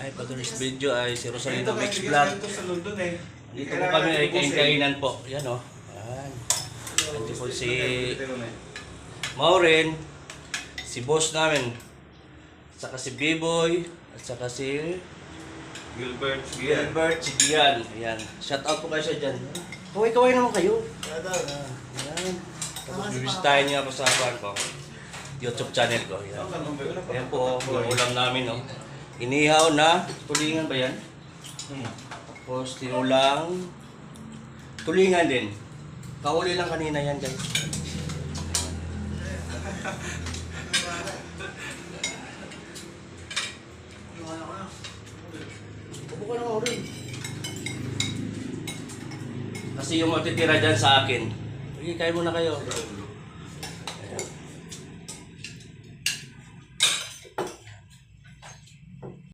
Ay, pag next video ay si Rosalino Ito, Mix kaibigan Vlog. ko sa London eh. Dito po kami ay kain-kainan po. Yan o. Yan. Ito po si Maureen, si boss namin, at saka si B-Boy, at saka si Gilbert, si Gian. Ayan. Shout out po kayo sa dyan. Kaway-kaway naman kayo. Ayan. Tapos bibisitahin niyo ako sa ko. YouTube channel ko. Ayan. Ayan po yung ulam namin. No? Inihaw na tulingan ba yan? Tapos tinulang tulingan din. Kahuli lang kanina yan guys. Upo ka na ako rin. Kasi yung matitira dyan sa akin. Sige, kain muna kayo.